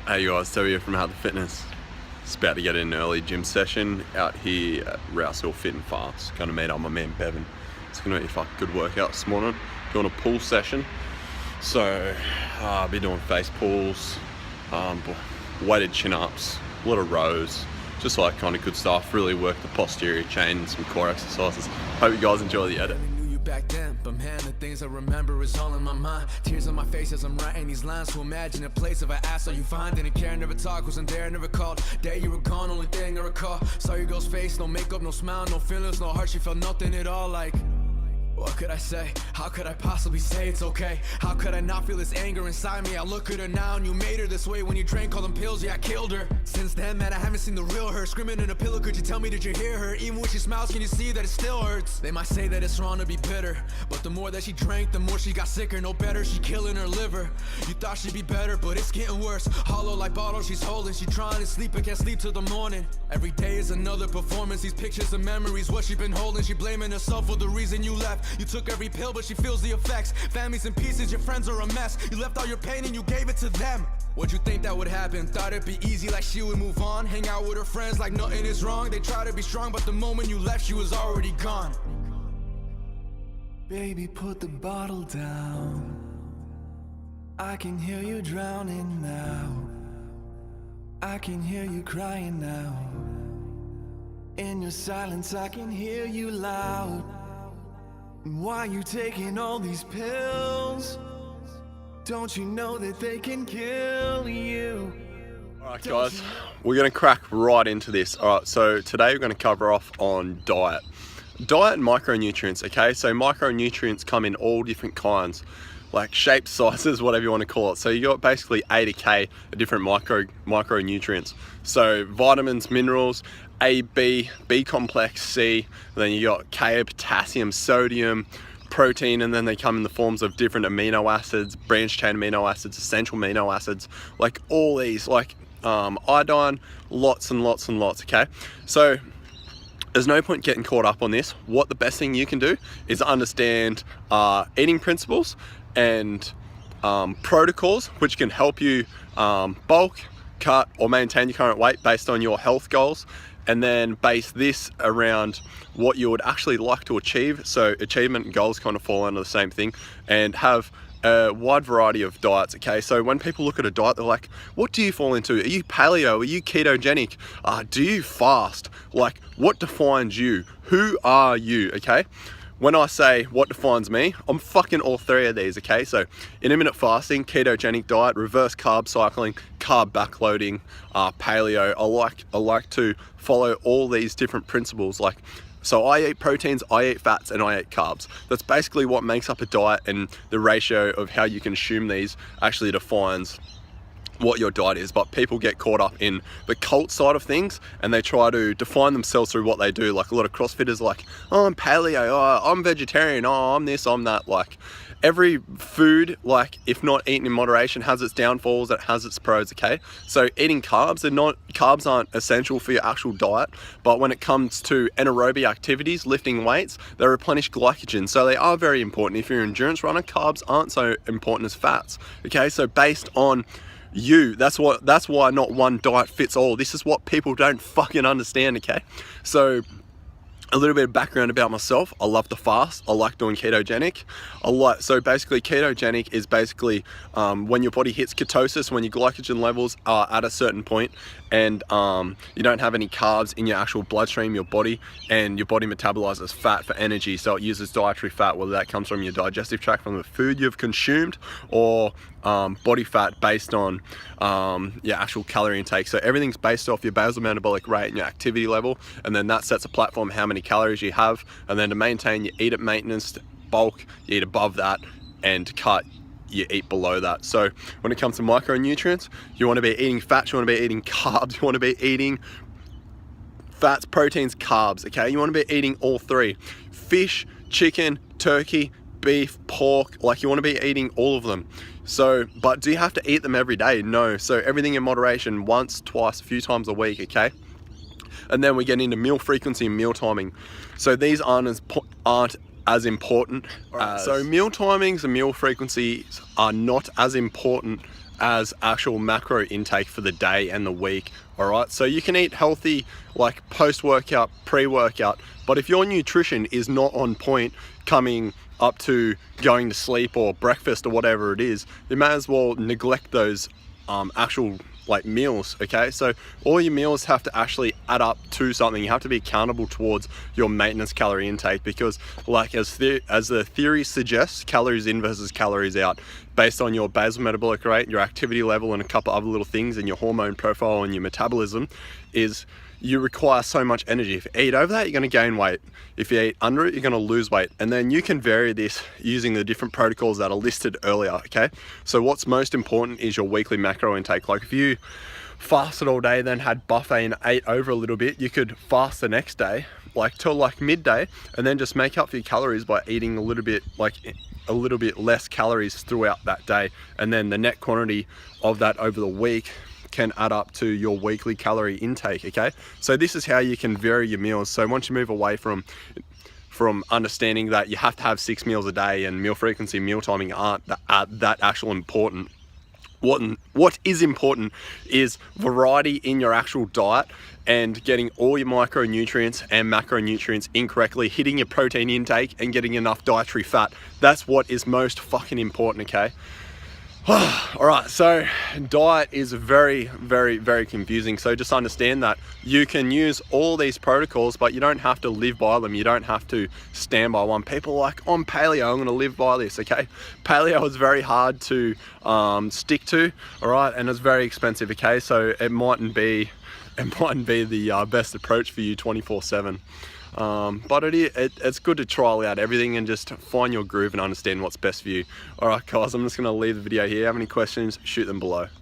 Hey guys, Toby here from How the Fitness. Just about to get in an early gym session out here at Rouse Hill Fit and Fast. Gonna meet up my man Bevan. It's gonna be a fucking good workout this morning. Doing a pull session. So I'll be doing face pulls, weighted chin-ups, a lot of rows, just like kind of good stuff. Really work the posterior chain and some core exercises. Hope you guys enjoy the edit. Back then, but man, the things I remember is all in my mind. Tears on my face as I'm writing these lines to imagine a place if I asked, are you fine? Didn't care, never talked, wasn't there, never called. Day you were gone, only thing I recall. Saw your girl's face, no makeup, no smile, no feelings, no heart. She felt nothing at all. Like, what could I say? How could I possibly say it's okay? How could I not feel this anger inside me? I look at her now and you made her this way. When you drank all them pills, yeah, I killed her. Since then, man, I haven't seen the real her. Screaming in a pillow, could you tell me, did you hear her? Even when she smiles, can you see that it still hurts? They might say that it's wrong to be bitter, but the more that she drank, the more she got sicker. No better, she killing her liver. You thought she'd be better, but it's getting worse. Hollow like bottle she's holding. She trying to sleep but can't sleep till the morning. Every day is another performance. These pictures and memories, what she been holding. She blaming herself for the reason you left. You took every pill, but she feels the effects. Families in pieces, your friends are a mess. You left all your pain and you gave it to them. What'd you think that would happen? Thought it'd be easy, like she would move on. Hang out with her friends like nothing is wrong. They try to be strong, but the moment you left, she was already gone. Baby, put the bottle down. I can hear you drowning now. I can hear you crying now. In your silence, I can hear you loud. Why you taking all these pills? Don't you know that they can kill you? Alright guys, we're going to crack right into this. Alright, so today we're going to cover off on diet. Diet and micronutrients, okay? So micronutrients come in all different kinds, like shapes, sizes, whatever you want to call it. So you got basically A to K of different micronutrients. So vitamins, minerals, A, B, B complex, C, then you got K, potassium, sodium, protein, and then they come in the forms of different amino acids, branched chain amino acids, essential amino acids, like all these, like iodine, lots and lots and lots, okay? So there's no point getting caught up on this. What the best thing you can do is understand eating principles and protocols which can help you bulk, cut, or maintain your current weight based on your health goals, and then base this around what you would actually like to achieve. So achievement and goals kind of fall under the same thing, and have a wide variety of diets, okay? So when people look at a diet, they're like, what do you fall into? Are you paleo? Are you ketogenic? Do you fast? Like, what defines you? Who are you, okay? When I say what defines me, I'm fucking all three of these, okay? So intermittent fasting, ketogenic diet, reverse carb cycling, carb backloading, paleo. I like to follow all these different principles. Like, so I eat proteins, I eat fats, and I eat carbs. That's basically what makes up a diet, and the ratio of how you consume these actually defines what your diet is. But people get caught up in the cult side of things, and they try to define themselves through what they do. Like a lot of CrossFitters, like, oh, I'm paleo, oh, I'm vegetarian, oh, I'm this, I'm that. Like, every food, like, if not eaten in moderation, has its downfalls, it has its pros, okay? So eating carbs aren't essential for your actual diet, but when it comes to anaerobic activities, lifting weights, they replenish glycogen, so they are very important. If you're an endurance runner, carbs aren't so important as fats, okay? So based on you, that's why not one diet fits all. This is what people don't fucking understand, okay? So a little bit of background about myself. I love to fast. I like doing ketogenic. So basically ketogenic is basically when your body hits ketosis, when your glycogen levels are at a certain point, and you don't have any carbs in your actual bloodstream, your body, and your body metabolizes fat for energy. So it uses dietary fat, whether that comes from your digestive tract, from the food you've consumed, or body fat based on your actual calorie intake. So everything's based off your basal metabolic rate and your activity level, and then that sets a platform how many calories you have, and then to maintain, you eat at maintenance. Bulk, you eat above that, and to cut, you eat below that. So when it comes to micronutrients, you want to be eating fats, you want to be eating carbs, you want to be eating fats, proteins, carbs, okay? You want to be eating all three: fish, chicken, turkey, beef, pork. Like, you want to be eating all of them. So, but do you have to eat them every day? No. So everything in moderation, once, twice, a few times a week, okay? And then we get into meal frequency and meal timing. So these aren't as important. So meal timings and meal frequencies are not as important as actual macro intake for the day and the week. All right, so you can eat healthy like post-workout, pre-workout, but if your nutrition is not on point coming up to going to sleep or breakfast or whatever it is, you may as well neglect those actual like meals. Okay, so all your meals have to actually add up to something. You have to be accountable towards your maintenance calorie intake, because like as the theory suggests, calories in versus calories out, based on your basal metabolic rate, your activity level, and a couple other little things, and your hormone profile and your metabolism, is you require so much energy. If you eat over that, you're going to gain weight. If you eat under it, you're going to lose weight. And then you can vary this using the different protocols that are listed earlier. Okay, so what's most important is your weekly macro intake. Like if you fasted all day, then had buffet and ate over a little bit, you could fast the next day like till like midday, and then just make up for your calories by eating a little bit less calories throughout that day, and then the net quantity of that over the week can add up to your weekly calorie intake. Okay, so this is how you can vary your meals. So once you move away from understanding that you have to have 6 meals a day and meal frequency, meal timing aren't that actual important, what is important is variety in your actual diet and getting all your micronutrients and macronutrients incorrectly, hitting your protein intake and getting enough dietary fat. That's what is most fucking important. Okay. All right, so diet is very, very, very confusing. So just understand that you can use all these protocols, but you don't have to live by them. You don't have to stand by one. People are like, I'm paleo, I'm gonna live by this, okay? Paleo is very hard to stick to, all right? And it's very expensive, okay? So it mightn't be the best approach for you 24/7. But it's good to trial out everything and just find your groove and understand what's best for you. All right, guys, I'm just going to leave the video here. Have any questions, shoot them below.